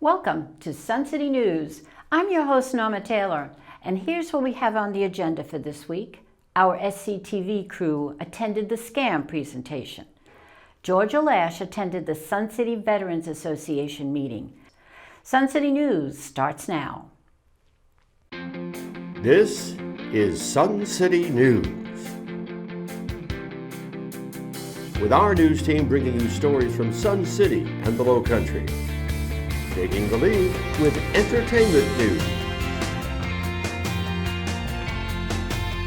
Welcome to Sun City News. I'm your host, Norma Taylor, and here's what we have on the agenda for this week. Our SCTV crew attended the SCAM presentation. Georgia Lash attended the Sun City Veterans Association meeting. Sun City News starts now. This is Sun City News, with our news team bringing you stories from Sun City and the Lowcountry. Taking the lead with entertainment news.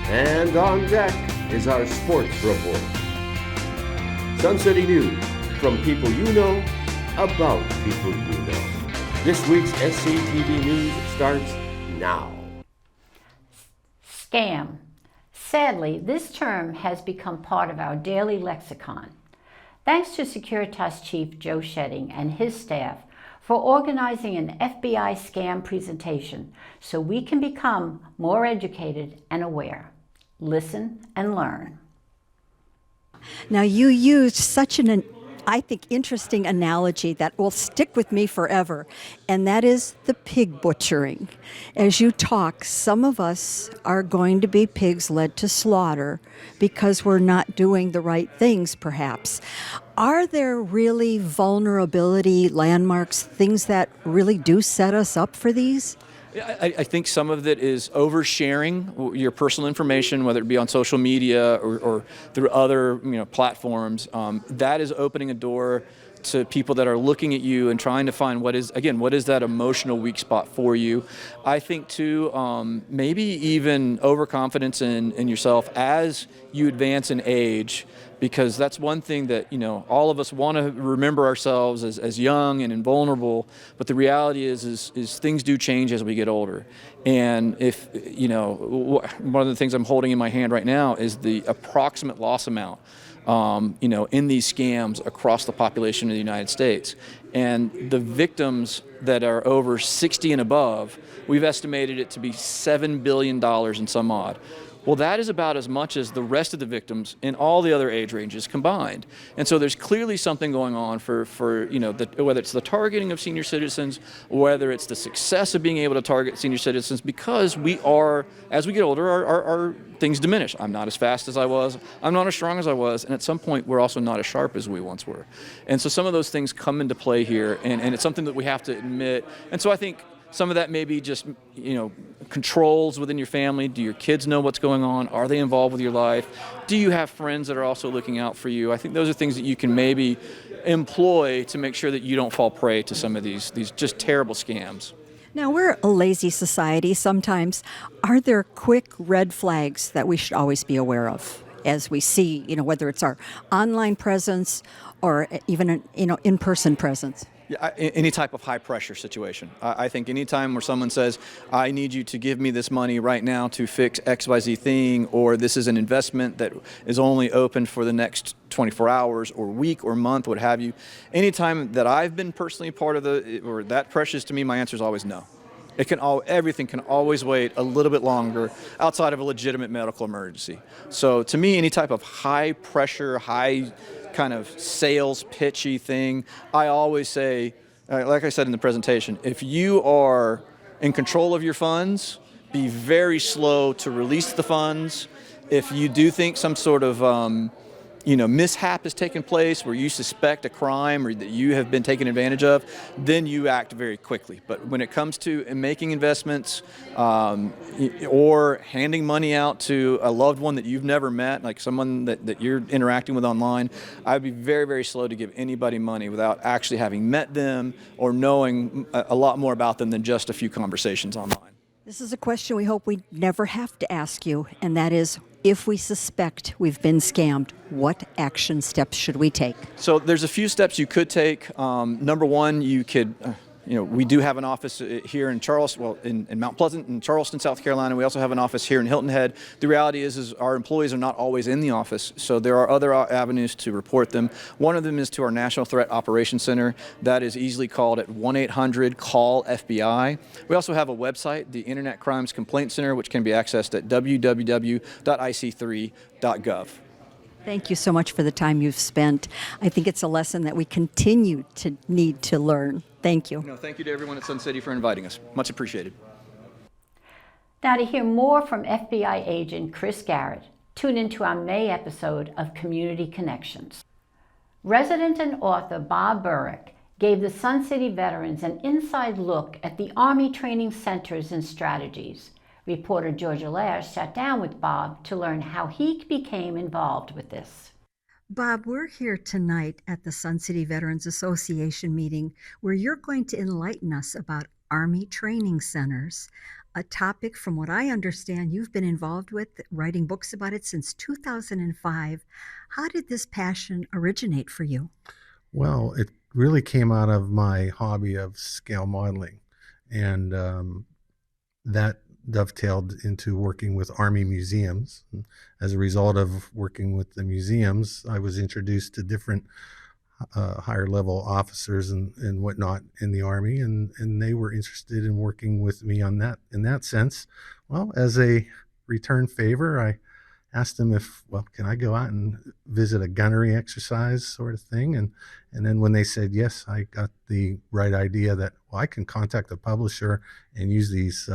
And on deck is our sports report. Sun City News, from people you know, about people you know. This week's SCTV News starts now. Scam. Sadly, this term has become part of our daily lexicon. Thanks to Securitas Chief Joe Shedding and his staff for organizing an FBI scam presentation so we can become more educated and aware. Listen and learn. Now, you used such an, I think, interesting analogy that will stick with me forever, and that is the pig butchering. As you talk, some of us are going to be pigs led to slaughter because we're not doing the right things, perhaps. Are there really vulnerability landmarks, things that really do set us up for these? I think some of it is oversharing your personal information, whether it be on social media or through other platforms. That is opening a door to people that are looking at you and trying to find what is that emotional weak spot for you. I think too, maybe even overconfidence in yourself as you advance in age, because that's one thing that all of us want to remember ourselves as young and invulnerable, but the reality is things do change as we get older. And if one of the things I'm holding in my hand right now is the approximate loss amount in these scams across the population of the United States. And the victims that are over 60 and above, we've estimated it to be $7 billion and some odd. Well, that is about as much as the rest of the victims in all the other age ranges combined. And so there's clearly something going on for whether it's the targeting of senior citizens, whether it's the success of being able to target senior citizens, because we are, as we get older, our things diminish. I'm not as fast as I was. I'm not as strong as I was. And at some point, we're also not as sharp as we once were. And so some of those things come into play here, and it's something that we have to admit. And so I think some of that may be just, controls within your family. Do your kids know what's going on? Are they involved with your life? Do you have friends that are also looking out for you? I think those are things that you can maybe employ to make sure that you don't fall prey to some of these just terrible scams. Now, we're a lazy society sometimes. Are there quick red flags that we should always be aware of as we see, whether it's our online presence or even an, in-person presence? Yeah, any type of high pressure situation. I think any time where someone says, I need you to give me this money right now to fix XYZ thing, or this is an investment that is only open for the next 24 hours or week or month, what have you. Anytime that I've been personally part of or that precious to me, my answer is always no. Everything can always wait a little bit longer outside of a legitimate medical emergency. So to me, any type of high pressure, high kind of sales pitchy thing, I always say, like I said in the presentation, if you are in control of your funds, be very slow to release the funds. If you do think some sort of mishap has taken place where you suspect a crime or that you have been taken advantage of, then you act very quickly. But when it comes to making investments or handing money out to a loved one that you've never met, like someone that you're interacting with online, I'd be very, very slow to give anybody money without actually having met them or knowing a lot more about them than just a few conversations online. This is a question we hope we never have to ask you, and that is, if we suspect we've been scammed, what action steps should we take? So there's a few steps you could take. Number one, you could we do have an office here in in Mount Pleasant, in Charleston, South Carolina. We also have an office here in Hilton Head. The reality is our employees are not always in the office, so there are other avenues to report them. One of them is to our National Threat Operations Center. That is easily called at 1-800-CALL-FBI. We also have a website, the Internet Crimes Complaint Center, which can be accessed at www.ic3.gov. Thank you so much for the time you've spent. I think it's a lesson that we continue to need to learn. Thank you. No, thank you to everyone at Sun City for inviting us. Much appreciated. Now, to hear more from FBI agent Chris Garrett, tune into our May episode of Community Connections. Resident and author Bob Burrick gave the Sun City veterans an inside look at the Army training centers and strategies. Reporter Georgia Lash sat down with Bob to learn how he became involved with this. Bob, we're here tonight at the Sun City Veterans Association meeting where you're going to enlighten us about Army training centers, a topic from what I understand you've been involved with, writing books about it since 2005. How did this passion originate for you? Well, it really came out of my hobby of scale modeling, and that dovetailed into working with Army museums. As a result of working with the museums, I was introduced to different higher level officers and whatnot in the Army, and they were interested in working with me on that. In that sense, well, as a return favor, I asked them if, well, can I go out and visit a gunnery exercise sort of thing? And then when they said yes, I got the right idea that, well, I can contact the publisher and use these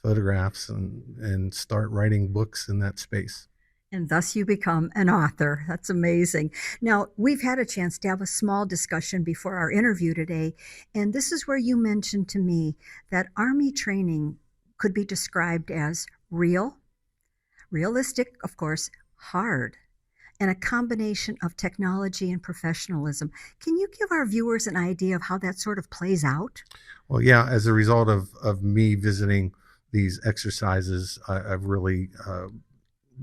photographs and start writing books in that space. And thus you become an author. That's amazing. Now, we've had a chance to have a small discussion before our interview today, and this is where you mentioned to me that Army training could be described as realistic, of course, hard, and a combination of technology and professionalism. Can you give our viewers an idea of how that sort of plays out? Well, yeah, as a result of me visiting these exercises, I've really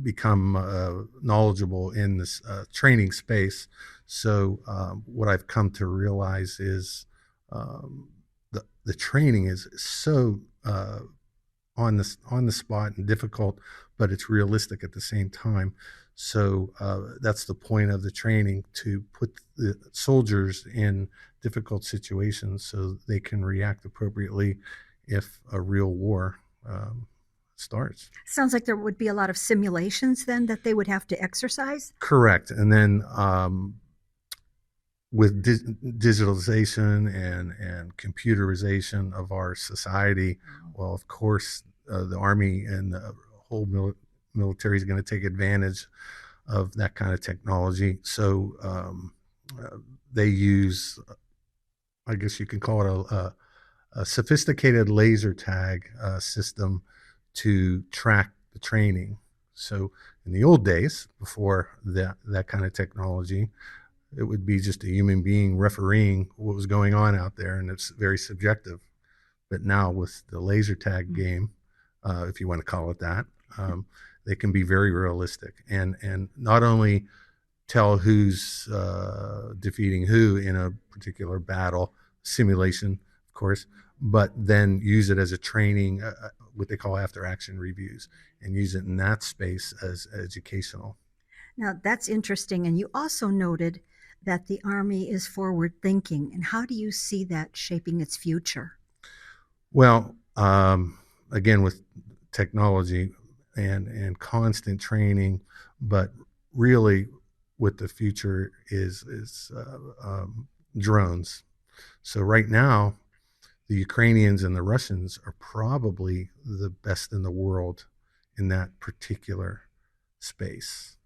become knowledgeable in this training space. So what I've come to realize is the training is so on the spot and difficult, but it's realistic at the same time. So that's the point of the training, to put the soldiers in difficult situations so they can react appropriately if a real war starts. Sounds like there would be a lot of simulations then that they would have to exercise? Correct. And then with digitalization and computerization of our society, well, of course, the Army and the whole military is going to take advantage of that kind of technology. So they use, I guess you can call it a sophisticated laser tag system to track the training. So in the old days, before that kind of technology, it would be just a human being refereeing what was going on out there, and it's very subjective. But now with the laser tag game, if you want to call it that, they can be very realistic and not only tell who's defeating who in a particular battle simulation, of course, but then use it as a training, what they call after action reviews, and use it in that space as educational. Now, that's interesting. And you also noted that the Army is forward thinking. And how do you see that shaping its future? Well, again, with technology and constant training, but really what the future is drones. So right now, the Ukrainians and the Russians are probably the best in the world in that particular space.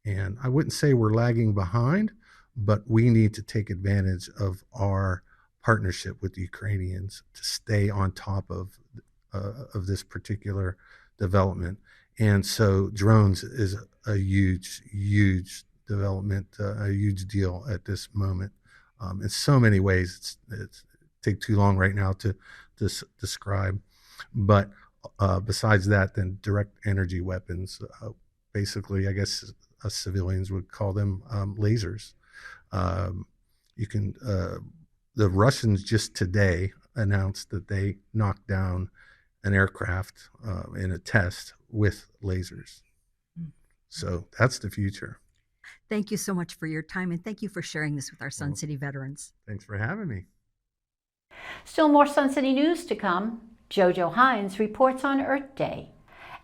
And I wouldn't say we're lagging behind, but we need to take advantage of our partnership with the Ukrainians to stay on top of this particular development. And so drones is a huge, huge development, a huge deal at this moment. In so many ways, it's take too long right now to describe. But besides that, then direct energy weapons, basically, I guess us civilians would call them lasers. You can, the Russians just today announced that they knocked down an aircraft in a test with lasers. So that's the future. Thank you so much for your time, and thank you for sharing this with our Sun City veterans. Thanks for having me. Still more Sun City news to come. JoJo Hines reports on Earth Day,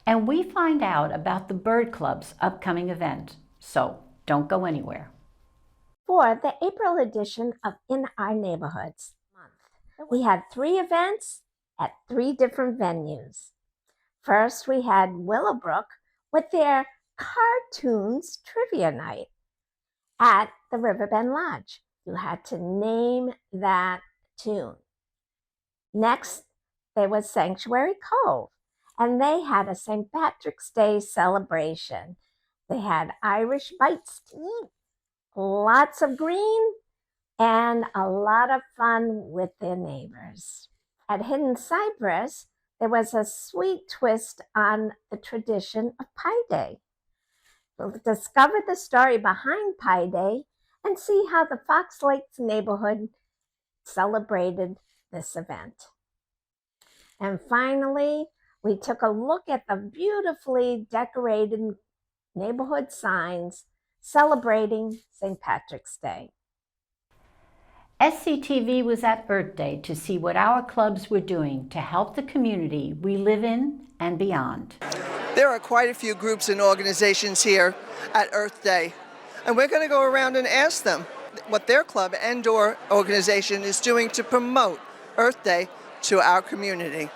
and we find out about the Bird Club's upcoming event. So don't go anywhere. For the April edition of In Our Neighborhoods month, we had 3 events at 3 different venues. First, we had Willowbrook with their cartoons trivia night at the Riverbend Lodge. You had to name that tune. Next, there was Sanctuary Cove, and they had a St. Patrick's Day celebration. They had Irish bites to eat, lots of green, and a lot of fun with their neighbors. At Hidden Cypress, there was a sweet twist on the tradition of Pie Day. We'll discover the story behind Pie Day and see how the Fox Lakes neighborhood celebrated this event. And finally, we took a look at the beautifully decorated neighborhood signs celebrating St. Patrick's Day. SCTV was at Earth Day to see what our clubs were doing to help the community we live in and beyond. There are quite a few groups and organizations here at Earth Day, and we're going to go around and ask them what their club and/or organization is doing to promote Earth Day to our community.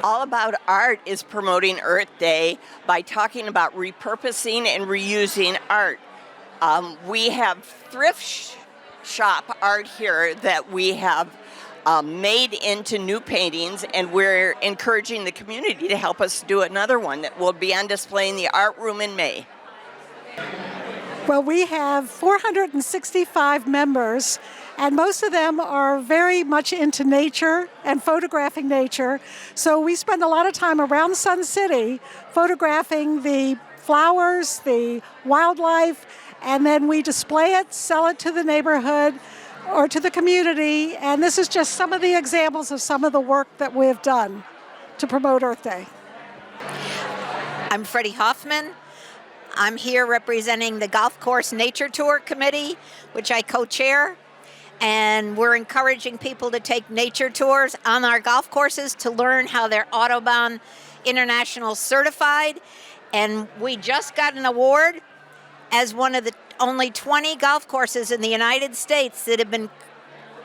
All About Art is promoting Earth Day by talking about repurposing and reusing art. We have thrift shop art here that we have made into new paintings, and we're encouraging the community to help us do another one that will be on display in the art room in May. Well, we have 465 members, and most of them are very much into nature and photographing nature. So we spend a lot of time around Sun City photographing the flowers, the wildlife, and then we display it, sell it to the neighborhood or to the community. And this is just some of the examples of some of the work that we've done to promote Earth Day. I'm Freddie Hoffman. I'm here representing the Golf Course Nature Tour Committee, which I co-chair. And we're encouraging people to take nature tours on our golf courses to learn how they're Autobahn International certified. And we just got an award as one of the only 20 golf courses in the United States that have been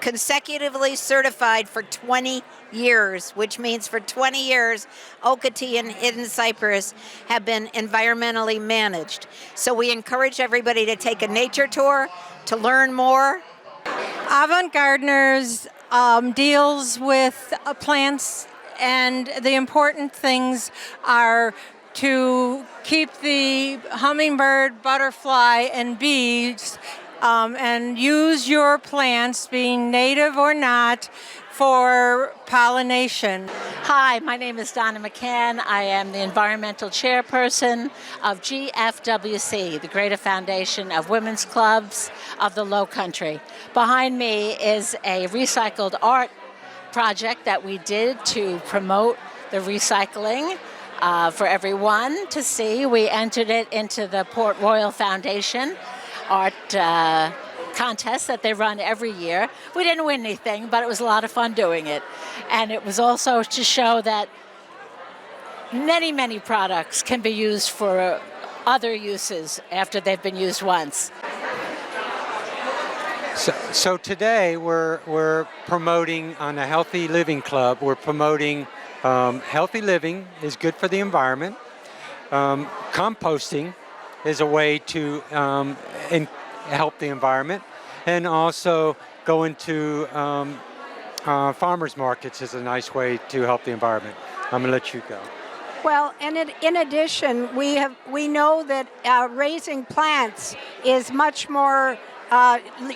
consecutively certified for 20 years, which means for 20 years, Okatee and Hidden Cypress have been environmentally managed. So we encourage everybody to take a nature tour to learn more. Avant Gardeners deals with plants, and the important things are to keep the hummingbird, butterfly, and bees and use your plants, being native or not, for pollination. Hi, my name is Donna McCann. I am the environmental chairperson of GFWC, the Greater Foundation of Women's Clubs of the Low Country. Behind me is a recycled art project that we did to promote the recycling for everyone to see. We entered it into the Port Royal Foundation art contest that they run every year. We didn't win anything, but it was a lot of fun doing it. And it was also to show that many, many products can be used for other uses after they've been used once. So today we're promoting on a Healthy Living Club, we're promoting healthy living is good for the environment. Composting is a way to help the environment, and also going to farmers markets is a nice way to help the environment. I'm going to let you go. Well, and in addition, we know that raising plants is much more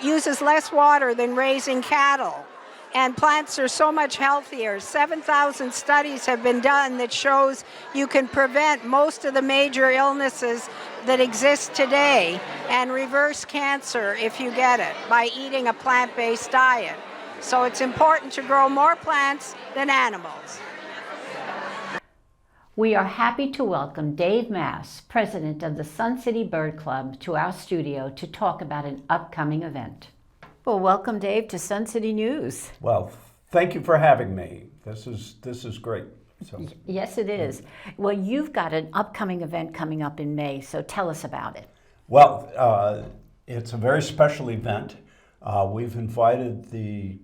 uses less water than raising cattle. And plants are so much healthier. 7,000 studies have been done that shows you can prevent most of the major illnesses that exist today and reverse cancer if you get it by eating a plant-based diet. So it's important to grow more plants than animals. We are happy to welcome Dave Mass, president of the Sun City Bird Club, to our studio to talk about an upcoming event. Well, welcome, Dave, to Sun City News. Well, thank you for having me. This is great. So. Yes, it is. Well, you've got an upcoming event coming up in May, so tell us about it. Well, it's a very special event. We've invited the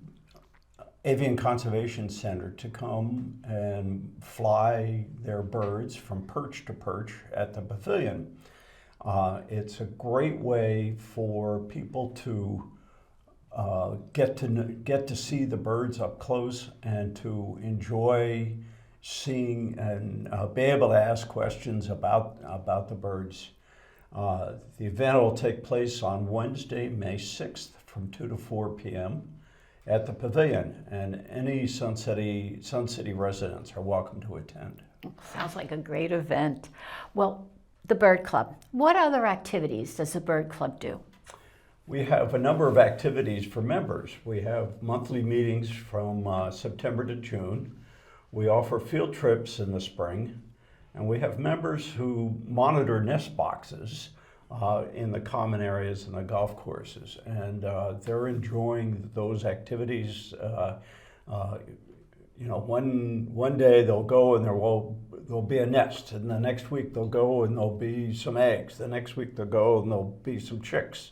Avian Conservation Center to come and fly their birds from perch to perch at the pavilion. It's a great way for people to get to see the birds up close and to enjoy seeing and be able to ask questions about the birds. The event will take place on Wednesday, May 6th from 2 to 4 p.m. at the pavilion, and any Sun City residents are welcome to attend. Sounds like a great event. Well, the Bird Club. What other activities does the Bird Club do? We have a number of activities for members. We have monthly meetings from September to June. We offer field trips in the spring, and we have members who monitor nest boxes in the common areas and the golf courses, and they're enjoying those activities. One day they'll go and there'll be a nest, and the next week they'll go and there'll be some eggs. The next week they'll go and there'll be some chicks.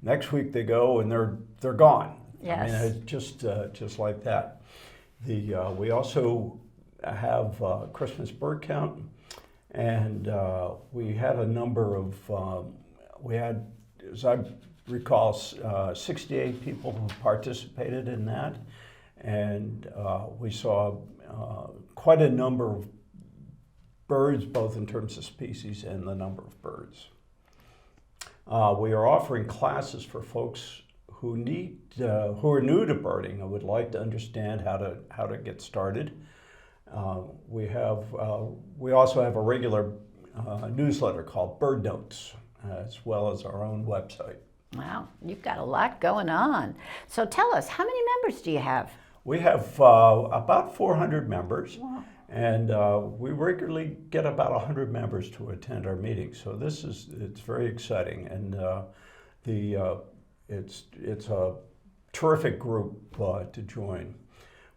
Next week they go and they're gone. Yes. I mean, it's just like that. We also have Christmas bird count, and we had a number of as I recall, 68 people who participated in that, and we saw quite a number of birds, both in terms of species and the number of birds. We are offering classes for folks who are new to birding and would like to understand how to get started. We also have a regular newsletter called Bird Notes, as well as our own website. Wow, you've got a lot going on. So tell us, how many members do you have? We have about 400 members. Wow. And we regularly get about 100 members to attend our meetings. So it's very exciting, and it's a terrific group to join.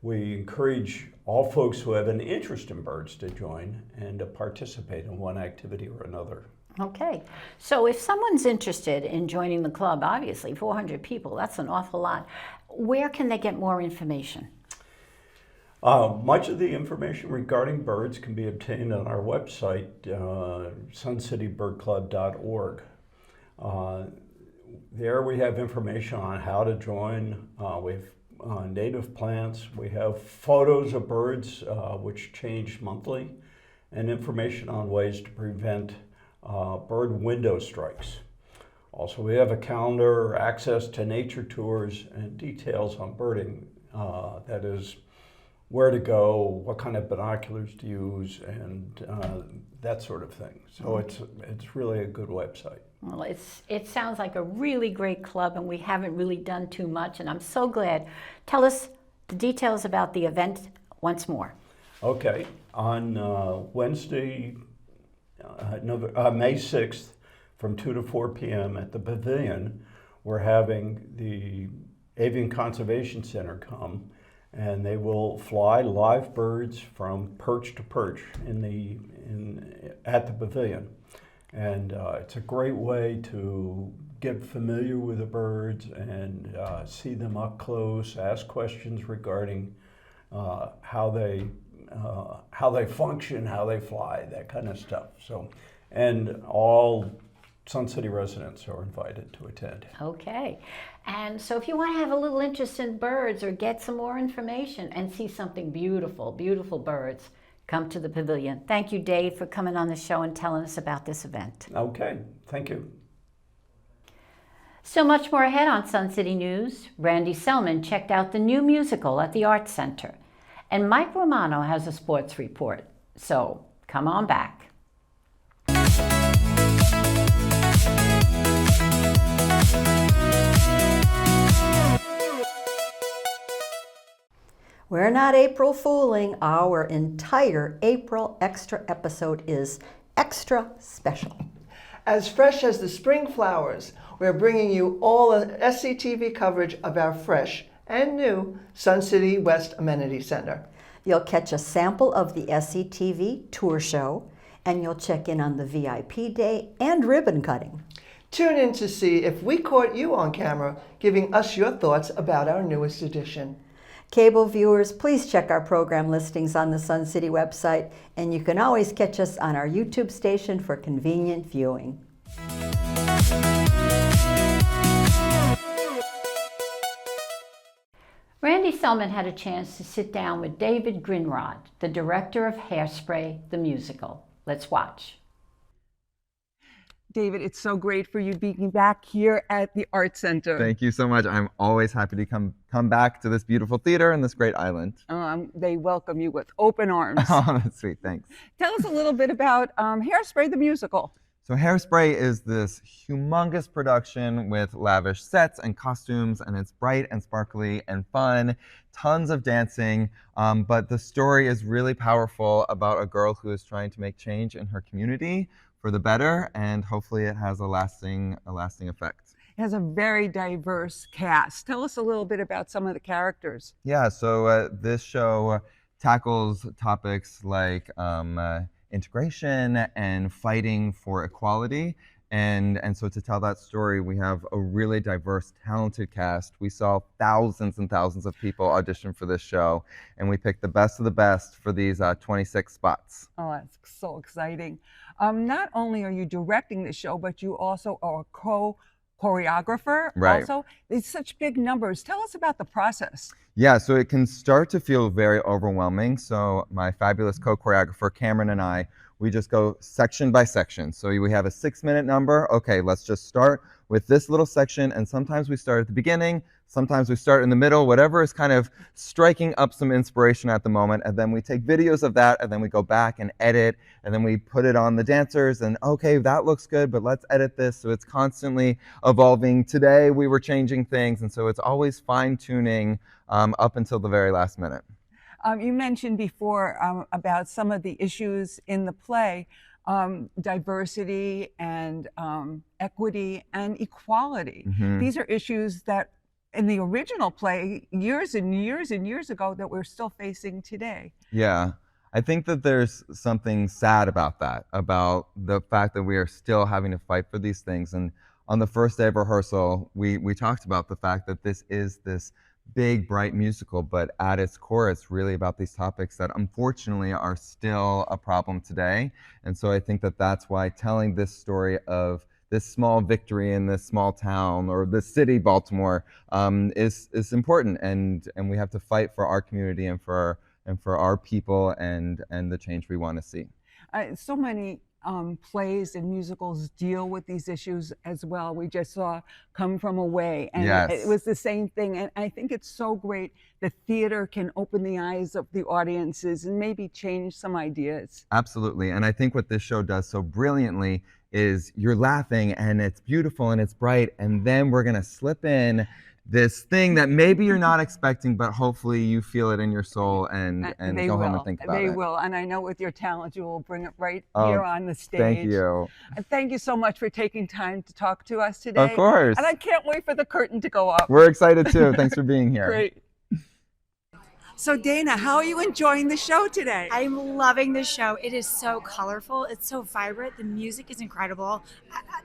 We encourage all folks who have an interest in birds to join and to participate in one activity or another. Okay, so if someone's interested in joining the club, obviously 400 people, that's an awful lot. Where can they get more information? Much of the information regarding birds can be obtained on our website, suncitybirdclub.org. There we have information on how to join. We have native plants. We have photos of birds, which change monthly, and information on ways to prevent bird window strikes. Also, we have a calendar, access to nature tours, and details on birding. That is, where to go, what kind of binoculars to use, and that sort of thing. So it's really a good website. Well, it sounds like a really great club, and we haven't really done too much, and I'm so glad. Tell us the details about the event once more. Okay, on Wednesday, May 6th, from 2 to 4 p.m. at the pavilion, we're having the Avian Conservation Center come, and they will fly live birds from perch to perch at the pavilion. And it's a great way to get familiar with the birds and see them up close, ask questions regarding how they function, how they fly, that kind of stuff. So, and all Sun City residents are invited to attend. Okay, and so if you want to have a little interest in birds or get some more information and see something beautiful, beautiful birds, come to the pavilion. Thank you, Dave, for coming on the show and telling us about this event. Okay, thank you. So much more ahead on Sun City News. Randy Selman checked out the new musical at the Arts Center, and Mike Romano has a sports report. So come on back. We're not April fooling. Our entire April Extra episode is extra special. As fresh as the spring flowers, we're bringing you all the SCTV coverage of our fresh and new Sun City West Amenity Center. You'll catch a sample of the SCTV tour show, and you'll check in on the VIP day and ribbon cutting. Tune in to see if we caught you on camera giving us your thoughts about our newest edition. Cable viewers, please check our program listings on the Sun City website, and you can always catch us on our YouTube station for convenient viewing. Randy Selman had a chance to sit down with David Grinrod, the director of Hairspray, the musical. Let's watch. David, it's so great for you being back here at the Art Center. Thank you so much. I'm always happy to come back to this beautiful theater and this great island. They welcome you with open arms. Oh, that's sweet. Thanks. Tell us a little bit about Hairspray, the musical. So Hairspray is this humongous production with lavish sets and costumes, and it's bright and sparkly and fun, tons of dancing, but the story is really powerful about a girl who is trying to make change in her community for the better, and hopefully it has a lasting effect. It has a very diverse cast. Tell us a little bit about some of the characters. Yeah, so this show tackles topics like integration and fighting for equality. And so to tell that story, we have a really diverse, talented cast. We saw thousands and thousands of people audition for this show, and we picked the best of the best for these 26 spots. Oh, that's so exciting. Not only are you directing the show, but you also are a choreographer. Right. Also, it's such big numbers. Tell us about the process. Yeah, so it can start to feel very overwhelming. So my fabulous co-choreographer, Cameron, and I, we just go section by section. So we have a 6-minute number. Okay, let's just start with this little section. And sometimes we start at the beginning. Sometimes we start in the middle, whatever is kind of striking up some inspiration at the moment. And then we take videos of that, and then we go back and edit, and then we put it on the dancers, and okay, that looks good, but let's edit this. So it's constantly evolving. Today we were changing things, and so it's always fine-tuning up until the very last minute. You mentioned before about some of the issues in the play, diversity and equity and equality. Mm-hmm. These are issues that in the original play years and years and years ago that we're still facing today. Yeah, I think that there's something sad about that, about the fact that we are still having to fight for these things. And on the first day of rehearsal, we talked about the fact that this is this big, bright musical, but at its core, it's really about these topics that unfortunately are still a problem today. And so I think that that's why telling this story of this small victory in this small town or the city, Baltimore, is important, and we have to fight for our community and for our people and the change we want to see. So many plays and musicals deal with these issues as well. We just saw Come From Away, and yes, it was the same thing. And I think it's so great that theater can open the eyes of the audiences and maybe change some ideas. Absolutely, and I think what this show does so brilliantly is you're laughing and it's beautiful and it's bright, and then we're gonna slip in this thing that maybe you're not expecting, but hopefully you feel it in your soul and go home and think about it. They will, and I know with your talent you will bring it right here on the stage. Thank you. And thank you so much for taking time to talk to us today. Of course. And I can't wait for the curtain to go up. We're excited too. Thanks for being here. Great. So Dana, how are you enjoying the show today? I'm loving the show. It is so colorful. It's so vibrant. The music is incredible.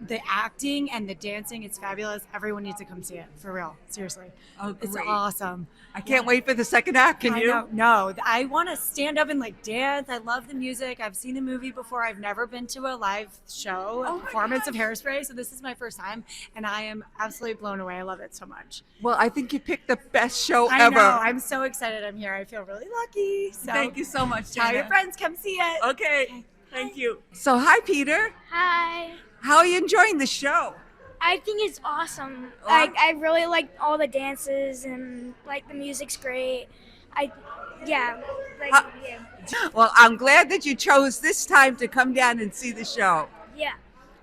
The acting and the dancing, it's fabulous. Everyone needs to come see it, for real. Seriously. Oh, it's great. awesome. I can't wait for the second act. Can you? Know, no, I want to stand up and like dance. I love the music. I've seen the movie before. I've never been to a live show, a performance of Hairspray, so this is my first time, and I am absolutely blown away. I love it so much. Well, I think you picked the best show I ever. know. I'm so excited I'm here. I feel really lucky. So thank you so much, Tell Dana. your friends, come see it. Okay. Thank you. So hi, Peter. Hi. How are you enjoying the show? I think it's awesome. I really like all the dances and like the music's great. Yeah. Well, I'm glad that you chose this time to come down and see the show. Yeah.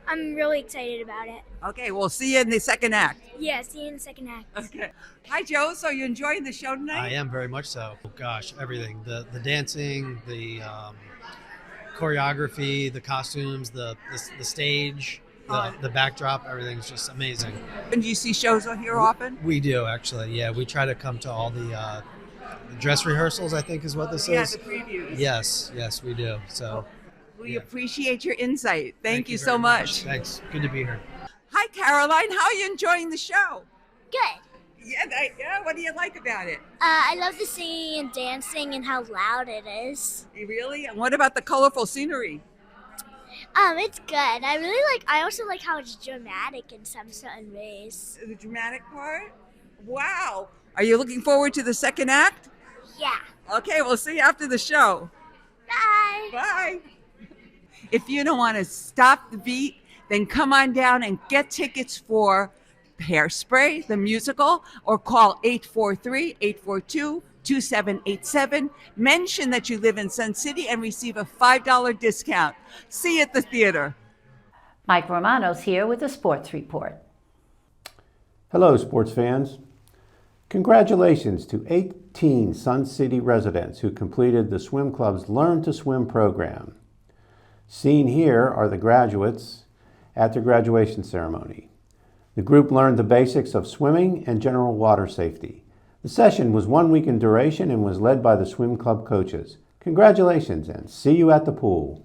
I'm really excited about it. Okay, we'll see you in the second act. Yeah, see you in the second act. Okay. Hi, Joe. So you enjoying the show tonight? I am very much so. Oh, gosh, everything. The dancing, the choreography, the costumes, the stage, the backdrop, everything's just amazing. And do you see shows here often? We do, actually. Yeah, we try to come to all the dress rehearsals, I think is what this is. Yeah, the previews. Yes, we do. So we appreciate your insight. Thank you so much. Thanks. Good to be here. Hi, Hi, Caroline. How are you enjoying the show? Good. Yeah. What do you like about it? I love the singing and dancing and how loud it is. Really? And what about the colorful scenery? It's good. I also like how it's dramatic in some certain ways. The dramatic part? Wow. Are you looking forward to the second act? Yeah. Okay, we'll see you after the show. Bye. Bye. If you don't want to stop the beat, then come on down and get tickets for Hairspray, the musical, or call 843-842-2787. Mention that you live in Sun City and receive a $5 discount. See you at the theater. Mike Romano's here with a sports report. Hello, sports fans. Congratulations to 18 Sun City residents who completed the swim club's Learn to Swim program. Seen here are the graduates at their graduation ceremony. The group learned the basics of swimming and general water safety. The session was 1 week in duration and was led by the swim club coaches. Congratulations and see you at the pool.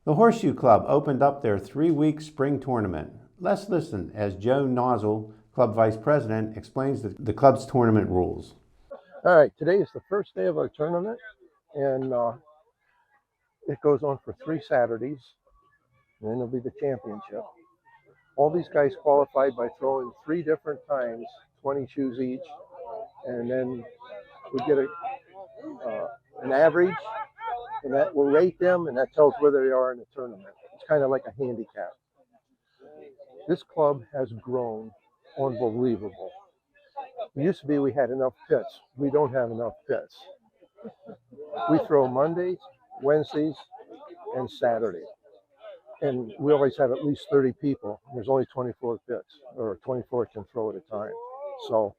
The Horseshoe Club opened up their 3-week spring tournament. Let's listen as Joe Nozzle, Club Vice President, explains the club's tournament rules. All right, today is the first day of our tournament, and it goes on for 3 Saturdays, and then it'll be the championship. All these guys qualified by throwing 3 different times, 20 shoes each, and then we get an average, and that will rate them, and that tells where they are in the tournament. It's kind of like a handicap. This club has grown unbelievable. It used to be we had enough pits. We don't have enough pits. We throw Mondays, Wednesdays, and Saturday. And we always have at least 30 people. There's only 24 pits, or 24 can throw at a time. So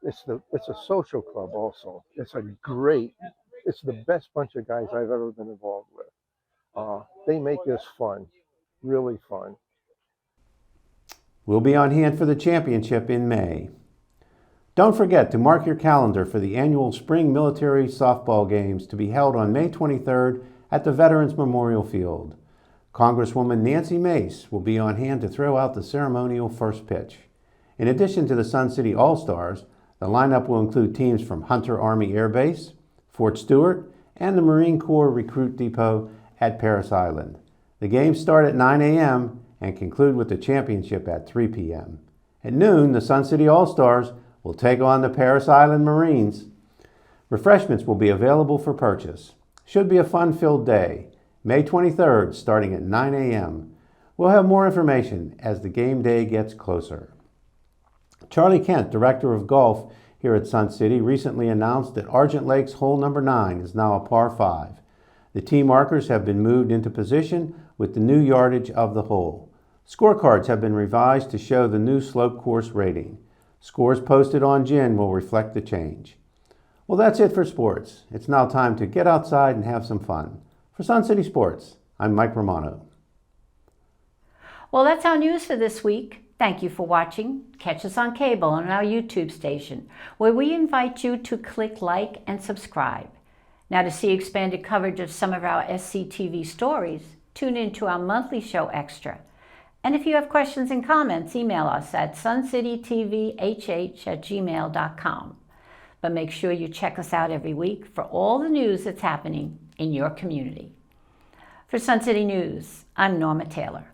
it's a social club also. It's the best bunch of guys I've ever been involved with. They make this fun, really fun. We'll be on hand for the championship in May. Don't forget to mark your calendar for the annual Spring Military Softball Games to be held on May 23rd at the Veterans Memorial Field. Congresswoman Nancy Mace will be on hand to throw out the ceremonial first pitch. In addition to the Sun City All-Stars, the lineup will include teams from Hunter Army Air Base, Fort Stewart, and the Marine Corps Recruit Depot at Parris Island. The games start at 9 a.m. and conclude with the championship at 3 p.m. At noon, the Sun City All-Stars will take on the Parris Island Marines. Refreshments will be available for purchase. Should be a fun-filled day. May 23rd, starting at 9 a.m. We'll have more information as the game day gets closer. Charlie Kent, Director of Golf here at Sun City, recently announced that Argent Lake's hole number 9 is now a par 5. The tee markers have been moved into position with the new yardage of the hole. Scorecards have been revised to show the new slope course rating. Scores posted on GIN will reflect the change. Well, that's it for sports. It's now time to get outside and have some fun. For Sun City Sports, I'm Mike Romano. Well, that's our news for this week. Thank you for watching. Catch us on cable on our YouTube station, where we invite you to click like and subscribe. Now, to see expanded coverage of some of our SCTV stories, tune in to our monthly show Extra. And if you have questions and comments, email us at suncitytvhh@gmail.com. But make sure you check us out every week for all the news that's happening in your community. For Sun City News, I'm Norma Taylor.